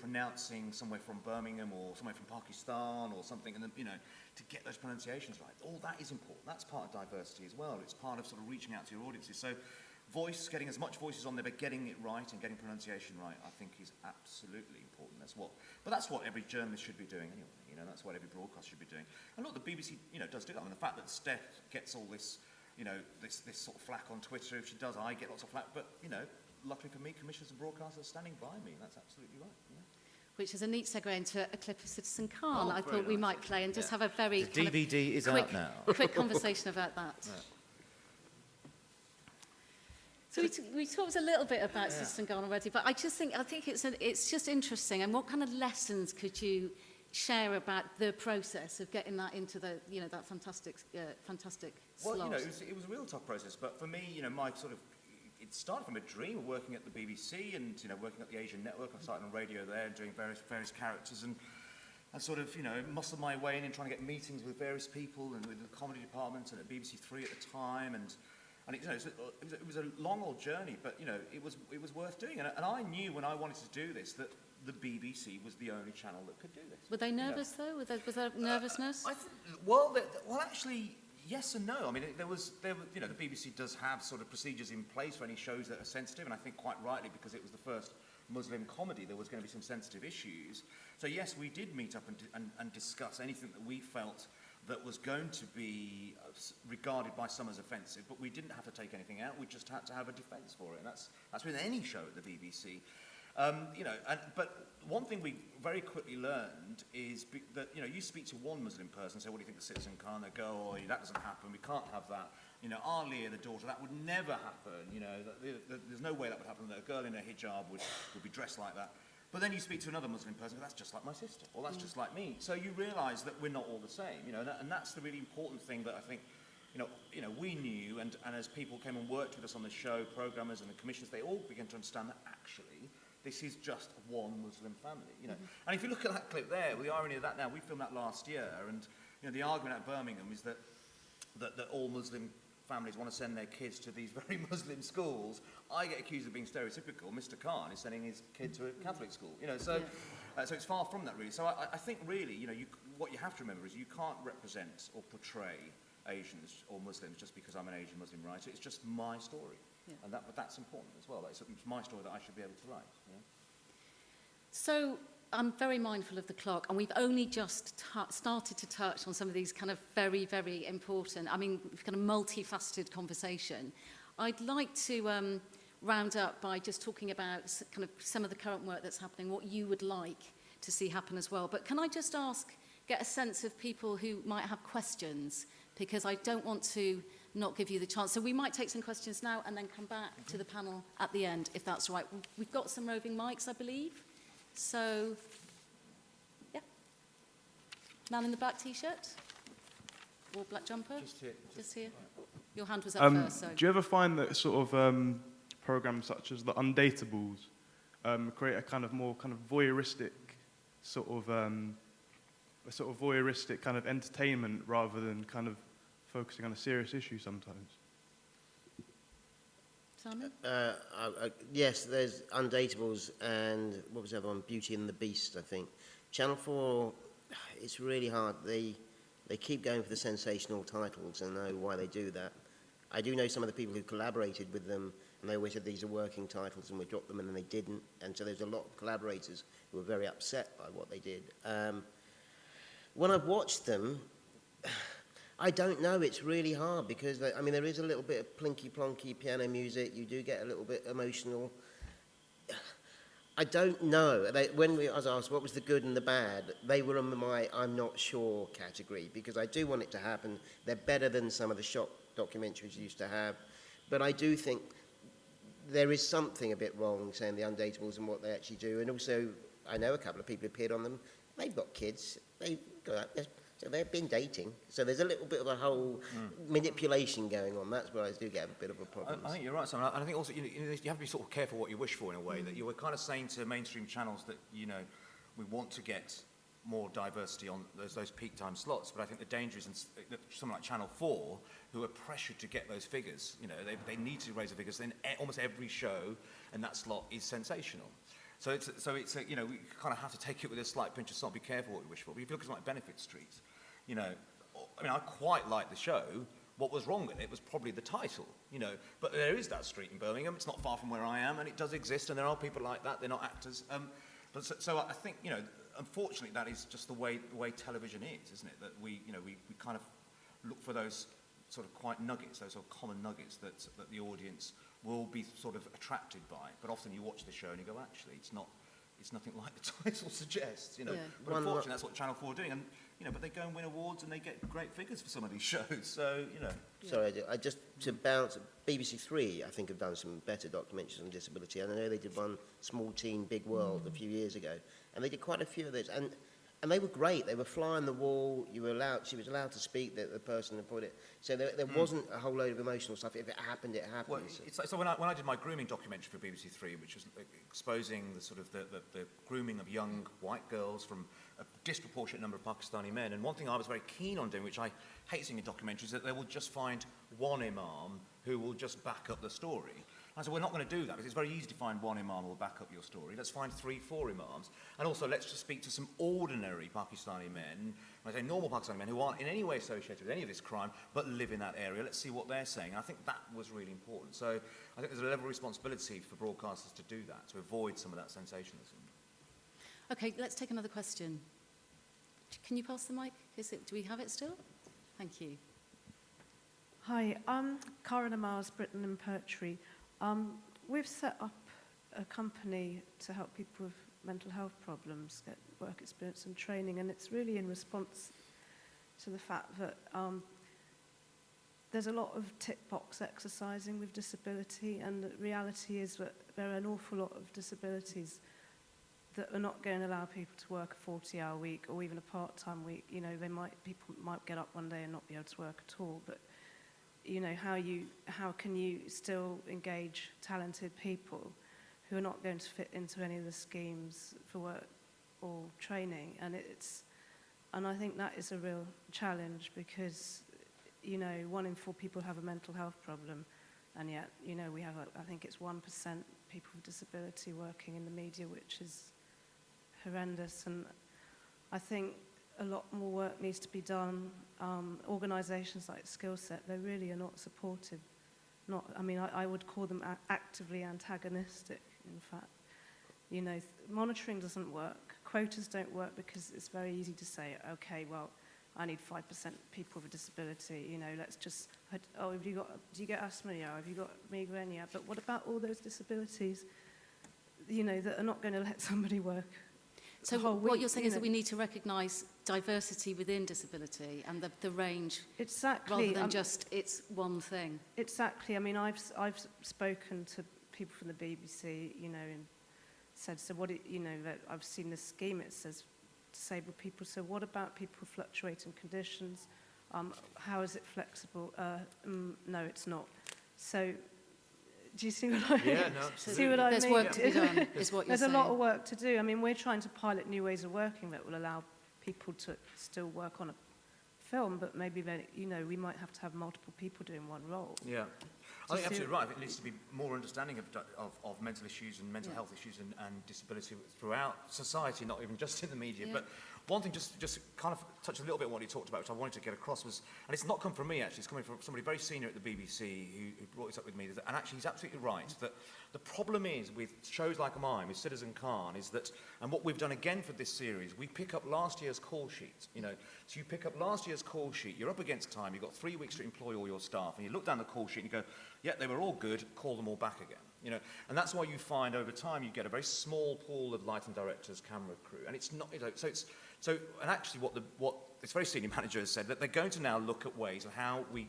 pronouncing somewhere from Birmingham or somewhere from Pakistan or something, and then, you know, to get those pronunciations right, all that is important. That's part of diversity as well. It's part of sort of reaching out to your audiences. So voice, getting as much voices on there, but getting it right and getting pronunciation right, I think is absolutely important. That's what every journalist should be doing anyway. You know, that's what every broadcast should be doing. And look, the BBC, you know, does do that. I mean, the fact that Steph gets all this, you know, this sort of flack on Twitter, if she does, I get lots of flack. But, you know, luckily for me, commissioners and broadcasters are standing by me, and that's absolutely right. You know? Which is a neat segue into a clip of Citizen Khan I thought very we nice. might play and just have a very The DVD is quick, out now. quick conversation about that. Yeah. So we talked a little bit about Citizen Khan already, but I think it's just interesting. And what kind of lessons could you share about the process of getting that into the, you know, that fantastic Well, slot? you know, it was a real tough process, but for me, you know, it started from a dream of working at the BBC and, you know, working at the Asian network. I started on radio there and doing various characters, and and sort of, muscle my way in and trying to get meetings with various people and with the comedy department and at BBC Three at the time, and it, it was a long old journey, but it was worth doing, and I knew when I wanted to do this that the BBC was the only channel that could do this. Were they nervous though? Was there nervousness? Well, actually, yes and no. I mean, the BBC does have sort of procedures in place for any shows that are sensitive, and I think quite rightly, because it was the first Muslim comedy, there was going to be some sensitive issues. So yes, we did meet up and discuss anything that we felt that was going to be regarded by some as offensive, but we didn't have to take anything out. We just had to have a defence for it, and that's with any show at the BBC. But one thing we very quickly learned is that you speak to one Muslim person and say, what do you think of Citizen Khan? They go, oh, that doesn't happen, we can't have that. Alia, the daughter, that would never happen. There's no way that would happen, that a girl in a hijab would be dressed like that. But then you speak to another Muslim person, that's just like my sister, or that's just like me. So you realise that we're not all the same, and that's the really important thing that I think, we knew, and as people came and worked with us on the show, programmers and the commissioners, they all began to understand that actually this is just one Muslim family, And if you look at that clip there, with the irony of that now, we filmed that last year, and the argument at Birmingham is that all Muslim families want to send their kids to these very Muslim schools. I get accused of being stereotypical. Mr. Khan is sending his kid to a Catholic school, so it's far from that really. So I think really, what you have to remember is you can't represent or portray Asians or Muslims just because I'm an Asian Muslim writer. It's just my story. Yeah. But that's important as well. It's my story that I should be able to write. So I'm very mindful of the clock, and we've only just started to touch on some of these kind of very, very important, we've got a multifaceted conversation. I'd like to round up by just talking about kind of some of the current work that's happening, what you would like to see happen as well. But can I just get a sense of people who might have questions, because I don't want to not give you the chance. So we might take some questions now and then come back to the panel at the end, if that's right. We've got some roving mics, I believe. So, yeah. Man in the black T-shirt or black jumper? Just here. Your hand was up first. So. Do you ever find that sort of programs such as the Undateables create a kind of more kind of voyeuristic sort of voyeuristic kind of entertainment rather than kind of focusing on a serious issue sometimes? Simon? Yes, there's Undateables and what was the other one? Beauty and the Beast, I think. Channel 4, it's really hard. They keep going for the sensational titles, and I know why they do that. I do know some of the people who collaborated with them, and they always said these are working titles and we dropped them, and then they didn't. And so there's a lot of collaborators who were very upset by what they did. When I've watched them, I don't know, it's really hard because, there is a little bit of plinky-plonky piano music, you do get a little bit emotional. I don't know. When I was asked what was the good and the bad, they were in my I'm not sure category, because I do want it to happen. They're better than some of the shock documentaries used to have, but I do think there is something a bit wrong saying the Undateables and what they actually do, and also I know a couple of people who appeared on them, they've got kids, they've got out there. So they've been dating. So there's a little bit of a whole manipulation going on. That's where I do get a bit of a problem. I think you're right, Simon. And I think also you have to be sort of careful what you wish for in a way. That you were kind of saying to mainstream channels that we want to get more diversity on those peak time slots. But I think the danger is that someone like Channel 4, who are pressured to get those figures, they need to raise the figures. Then almost every show in that slot is sensational. So it's we kind of have to take it with a slight pinch of salt. Be careful what we wish for. But if you look at something like Benefit Street, I quite like the show. What was wrong with it was probably the title, But there is that street in Birmingham. It's not far from where I am, and it does exist. And there are people like that. They're not actors. So I think unfortunately, that is just the way television is, isn't it? That we kind of look for those sort of quite nuggets, those sort of common nuggets that the audience will be sort of attracted by, but often you watch the show and you go, actually, it's nothing like the title suggests, But unfortunately, that's what Channel 4 are doing, and but they go and win awards and they get great figures for some of these shows. So Sorry, I just to bounce. BBC Three, I think, have done some better documentaries on disability. And I know they did one, Small Teen, Big World, a few years ago, and they did quite a few of those. And And they were great. They were fly on the wall. She was allowed to speak, the person who put it. So there wasn't a whole load of emotional stuff. If it happened, it happened. Well, it's like, so when I did my grooming documentary for BBC Three, which was exposing the sort of the grooming of young white girls from a disproportionate number of Pakistani men, and one thing I was very keen on doing, which I hate seeing in documentaries, is that they will just find one imam who will just back up the story. I said, we're not going to do that, because it's very easy to find one imam who will back up your story. Let's find 3, 4 imams. And also, let's just speak to some ordinary Pakistani men, when I say normal Pakistani men, who aren't in any way associated with any of this crime, but live in that area. Let's see what they're saying. And I think that was really important. So I think there's a level of responsibility for broadcasters to do that, to avoid some of that sensationalism. Okay, let's take another question. Can you pass the mic? Do we have it still? Thank you. Hi, I'm Cara Mars, Britain and Poetry. We've set up a company to help people with mental health problems get work experience and training, and it's really in response to the fact that there's a lot of tick box exercising with disability, and the reality is that there are an awful lot of disabilities that are not going to allow people to work a 40-hour week or even a part-time week. You know, people might get up one day and not be able to work at all, but you know, how can you still engage talented people who are not going to fit into any of the schemes for work or training? And I think that is a real challenge, because you know, 1 in 4 people have a mental health problem, and yet you know, we have I think it's 1% people with disability working in the media, which is horrendous. And I think a lot more work needs to be done. Organisations like Skillset, they really are not supportive. I would call them actively antagonistic, in fact. You know, monitoring doesn't work. Quotas don't work, because it's very easy to say, okay, well, I need 5% people with a disability. You know, let's just, do you get asthma? Yeah. Have you got migraine? Yeah. But what about all those disabilities, you know, that are not going to let somebody work? So what you're saying is that we need to recognise diversity within disability and the range, exactly, rather than just it's one thing. Exactly. I mean, I've spoken to people from the BBC, you know, and said, so what? You know, that I've seen this scheme. It says disabled people. So what about people with fluctuating conditions? How is it flexible? No, it's not. So. Do you see what I mean? Yeah, no, see what I There's mean? work to be done, is what you're There's saying. a lot of work to do. I mean, we're trying to pilot new ways of working that will allow people to still work on a film, but maybe then, you know, we might have to have multiple people doing one role. Yeah. I think absolutely right. I think it needs to be more understanding of mental issues and mental health issues and disability throughout society, not even just in the media. Yeah. But one thing, just kind of touch a little bit on what you talked about, which I wanted to get across, was, and it's not come from me actually, it's coming from somebody very senior at the BBC who brought this up with me, and actually he's absolutely right, that the problem is with shows like mine, with Citizen Khan, is that, and what we've done again for this series, we pick up last year's call sheet, you know, so you pick up last year's call sheet, you're up against time, you've got 3 weeks to employ all your staff, and you look down the call sheet and you go, yeah, they were all good, call them all back again. You know, and that's why you find over time you get a very small pool of lighting directors, camera crew, and it's not, you know, so and actually what this very senior manager has said, that they're going to now look at ways of how we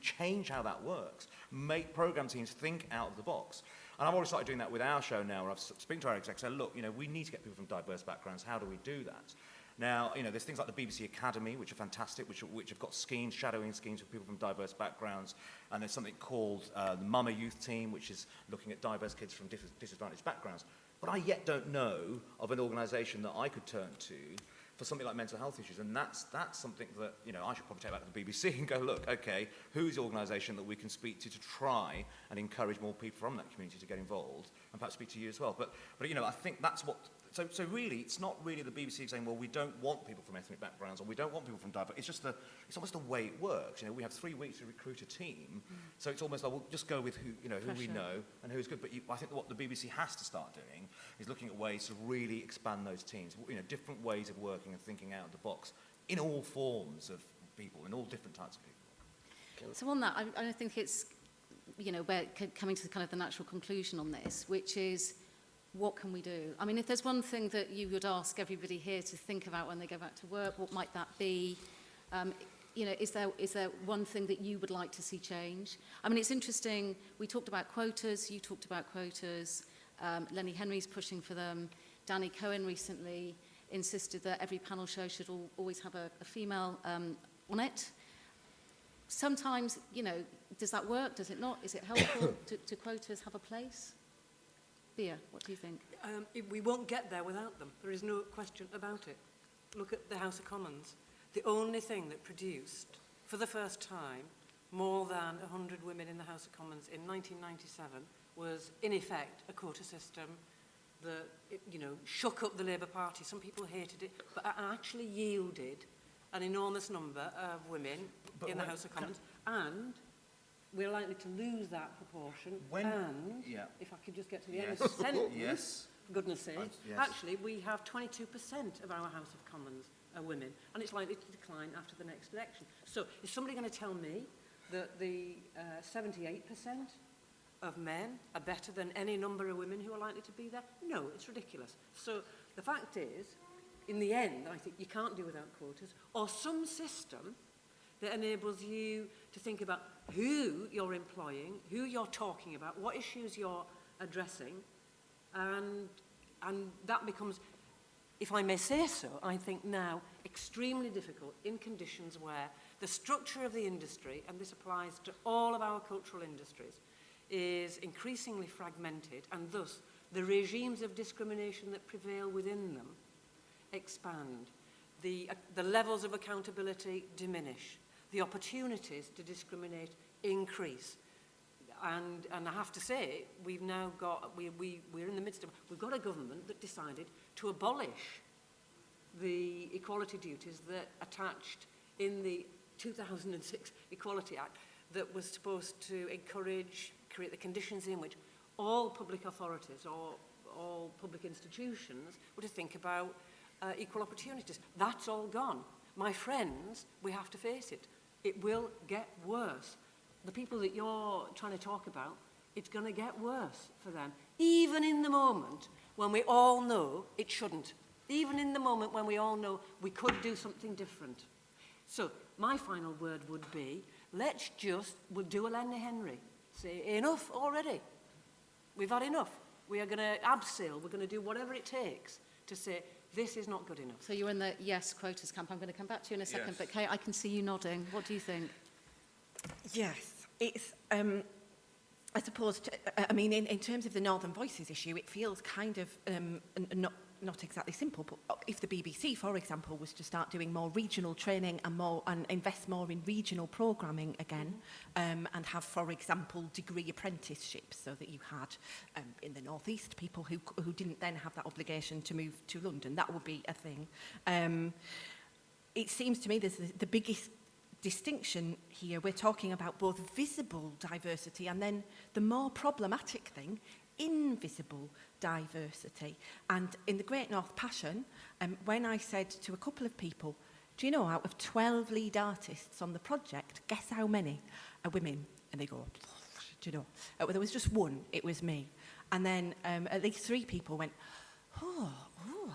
change how that works, make program teams think out of the box. And I've already started doing that with our show now, where I've spoken to our execs and said, look, you know, we need to get people from diverse backgrounds. How do we do that? Now, you know, there's things like the BBC Academy, which are fantastic, which have got schemes, shadowing schemes for people from diverse backgrounds. And there's something called the Mama Youth Team, which is looking at diverse kids from disadvantaged backgrounds. But I yet don't know of an organisation that I could turn to for something like mental health issues. And that's something that, you know, I should probably take back to the BBC and go, look, okay, who's the organisation that we can speak to try and encourage more people from that community to get involved, and perhaps speak to you as well. But you know, I think that's what. So really, it's not really the BBC saying, well, we don't want people from ethnic backgrounds, or we don't want people from diverse. It's just it's almost the way it works. You know, we have 3 weeks to recruit a team, so it's almost like we'll just go with who we know and who's good. But I think what the BBC has to start doing is looking at ways to really expand those teams. You know, different ways of working and thinking out of the box in all forms of people, in all different types of people. So on that, I think it's, you know, we're coming to kind of the natural conclusion on this, which is, what can we do? I mean, if there's one thing that you would ask everybody here to think about when they go back to work, what might that be? You know, is there one thing that you would like to see change? I mean, it's interesting, we talked about quotas, you talked about quotas, Lenny Henry's pushing for them, Danny Cohen recently insisted that every panel show should always have a female on it. Sometimes, does that work? Does it not? Is it helpful? Do quotas have a place? Thea, what do you think? We won't get there without them. There is no question about it. Look at the House of Commons. The only thing that produced, for the first time, more than 100 women in the House of Commons in 1997 was, in effect, a quota system that, shook up the Labour Party. Some people hated it, but actually yielded an enormous number of women in the House of Commons. And we're likely to lose that proportion. If I could just get to the end of the sentence, for goodness sake, actually we have 22% of our House of Commons are women, and it's likely to decline after the next election. So is somebody going to tell me that the 78% of men are better than any number of women who are likely to be there? No, it's ridiculous. So the fact is, in the end, I think you can't do without quotas, or some system that enables you to think about who you're employing, who you're talking about, what issues you're addressing, and that becomes, if I may say so, I think now extremely difficult in conditions where the structure of the industry, and this applies to all of our cultural industries, is increasingly fragmented, and thus the regimes of discrimination that prevail within them expand. The levels of accountability diminish. The opportunities to discriminate increase. And I have to say, we've now got, we're in the midst of, we've got a government that decided to abolish the equality duties that attached in the 2006 Equality Act that was supposed to create the conditions in which all public authorities or all public institutions were to think about equal opportunities. That's all gone. My friends, we have to face it. It will get worse. The people that you're trying to talk about, it's going to get worse for them, even in the moment when we all know it shouldn't, even in the moment when we all know we could do something different. So my final word would be, we'll do a Lenny Henry. Say, enough already. We've had enough. We are going to abseil. We're going to do whatever it takes to say, this is not good enough. So you're in the yes quotas camp. I'm going to come back to you in a second, Yes. but Kate, I can see you nodding. What do you think? Yes, it's, I suppose, in terms of the Northern Voices issue, it feels kind of not exactly simple, but if the BBC, for example, was to start doing more regional training and invest more in regional programming again, and have, for example, degree apprenticeships, so that you had in the northeast people who didn't then have that obligation to move to London, that would be a thing. It seems to me there's the biggest distinction here. We're talking about both visible diversity and then the more problematic thing, invisible diversity. And in the Great North Passion, when I said to a couple of people, do you know, out of 12 lead artists on the project, guess how many are women? And they go, do you know? There was just one, it was me. And then at least 3 people went, oh,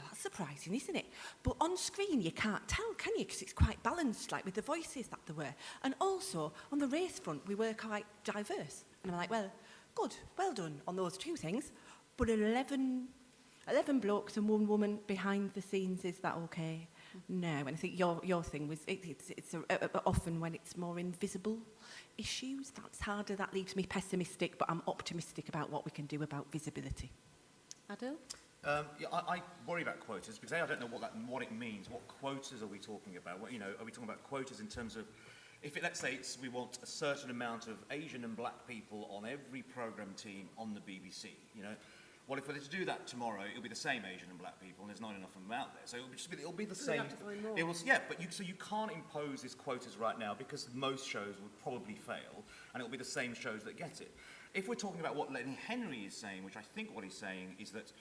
that's surprising, isn't it? But on screen you can't tell, can you? Because it's quite balanced, like with the voices that there were. And also, on the race front, we were quite diverse. And I'm like, well, good, well done on those 2 things. But 11 blokes and 1 woman behind the scenes, is that okay? No, and I think your thing was, it's often when it's more invisible issues, that's harder. That leaves me pessimistic, but I'm optimistic about what we can do about visibility. Adil? I worry about quotas because I don't know what it means. What quotas are we talking about? What, are we talking about quotas in terms of, let's say we want a certain amount of Asian and black people on every programme team on the BBC, Well, if we're to do that tomorrow, it'll be the same Asian and black people, and there's not enough of them out there. So it'll be the same. It will, yeah, but you can't impose these quotas right now because most shows would probably fail, and it'll be the same shows that get it. If we're talking about what Lenny Henry is saying, which I think what he's saying is that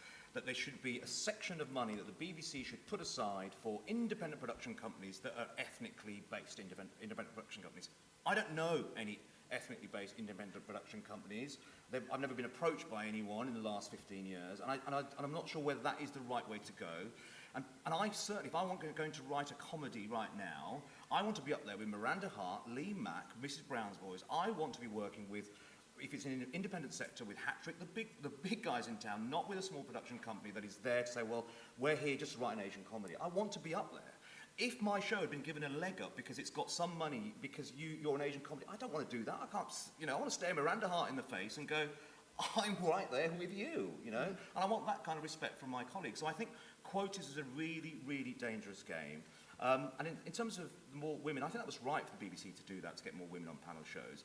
there should be a section of money that the BBC should put aside for independent production companies that are ethnically based independent production companies. I don't know any ethnically based independent production companies. I've never been approached by anyone in the last 15 years, and I'm not sure whether that is the right way to go. And I certainly, if I want going to write a comedy right now, I want to be up there with Miranda Hart, Lee Mack, Mrs. Brown's Boys. I want to be working with if it's in an independent sector with Hat-Trick, the big guys in town, not with a small production company that is there to say, well, we're here just to write an Asian comedy. I want to be up there. If my show had been given a leg up because it's got some money because you're an Asian comedy, I don't want to do that. I can't, I want to stare Miranda Hart in the face and go, I'm right there with you, And I want that kind of respect from my colleagues. So I think quotas is a really, really dangerous game. And in terms of more women, I think that was right for the BBC to do that, to get more women on panel shows.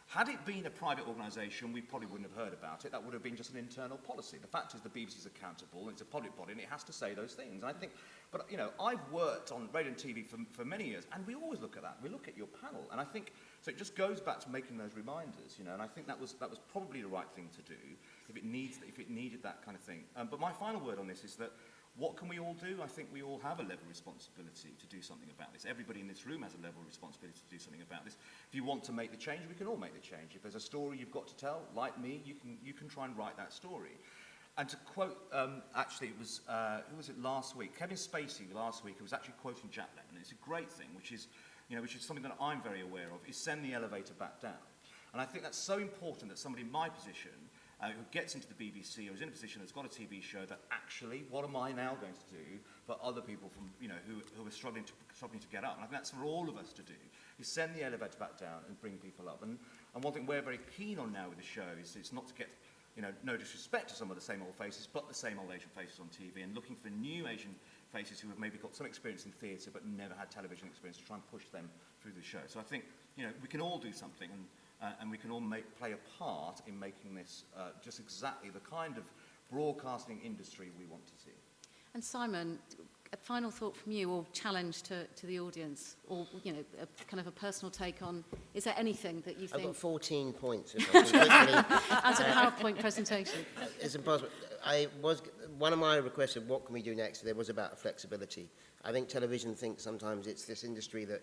Had it been a private organisation, we probably wouldn't have heard about it. That would have been just an internal policy. The fact is the BBC is accountable, and it's a public body, and it has to say those things. And I think, but I've worked on radio and TV for many years, and we always look at that. We look at your panel, and I think, so it just goes back to making those reminders, and I think that was probably the right thing to do if it needed that kind of thing. But my final word on this is that what can we all do? I think we all have a level of responsibility to do something about this. Everybody in this room has a level of responsibility to do something about this. If you want to make the change, we can all make the change. If there's a story you've got to tell, like me, you can try and write that story. And to quote, actually, it was, who was it last week? Kevin Spacey last week, who was actually quoting Jack Lemmon. It's a great thing, which is something that I'm very aware of, is send the elevator back down. And I think that's so important that somebody in my position who gets into the BBC or is in a position that's got a TV show that actually, what am I now going to do for other people from, who are struggling to get up? And I think that's for all of us to do, is send the elevator back down and bring people up. And one thing we're very keen on now with the show is it's not to get, no disrespect to some of the same old faces, but the same old Asian faces on TV, and looking for new Asian faces who have maybe got some experience in theatre but never had television experience to try and push them through the show. So I think, we can all do something, and we can all play a part in making this just exactly the kind of broadcasting industry we want to see. And Simon, a final thought from you, or challenge to the audience, or a kind of a personal take on, is there anything that you think... I've got 14 points. If I can as a PowerPoint presentation. It's impossible. One of my requests of what can we do next, there was about flexibility. I think television thinks sometimes it's this industry that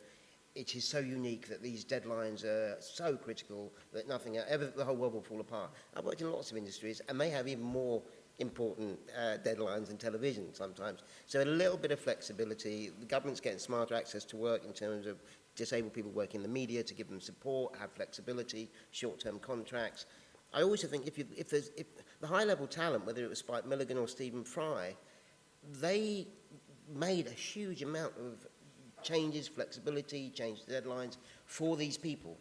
it is so unique that these deadlines are so critical that nothing ever, the whole world will fall apart. I've worked in lots of industries, and they have even more important deadlines than television sometimes. So a little bit of flexibility. The government's getting smarter access to work in terms of disabled people working in the media to give them support, have flexibility, short-term contracts. I also think if the high-level talent, whether it was Spike Milligan or Stephen Fry, they made a huge amount of changes, flexibility, changed deadlines for these people.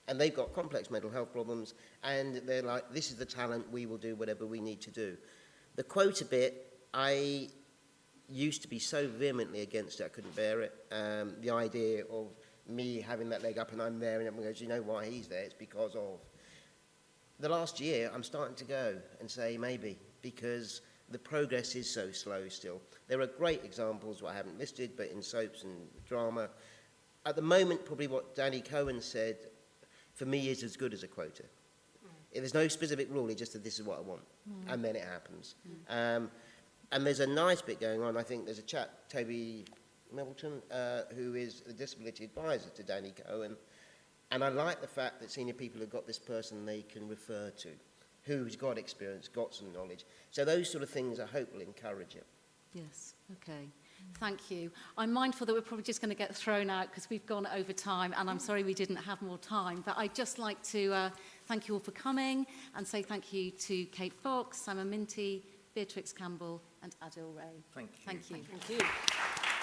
And they've got complex mental health problems, and they're like, this is the talent, we will do whatever we need to do. The quota bit, I used to be so vehemently against it, I couldn't bear it. The idea of me having that leg up and I'm there, and everyone goes, you know why he's there? It's because of. The last year, I'm starting to go and say maybe, because the progress is so slow still. There are great examples, what I haven't listed, but in soaps and drama. At the moment, probably what Danny Cohen said, for me, is as good as a quota. There's no specific rule, it's just that this is what I want, and then it happens. And there's a nice bit going on. I think there's a chap, Toby Middleton, who is the disability advisor to Danny Cohen, and I like the fact that senior people have got this person they can refer to, who's got experience, got some knowledge. So those sort of things I hope will encourage it. Yes, okay. Thank you. I'm mindful that we're probably just going to get thrown out because we've gone over time, and I'm sorry we didn't have more time, but I'd just like to thank you all for coming and say thank you to Kate Fox, Simon Minty, Beatrix Campbell and Adil Ray. Thank you. Thank you. Thank you.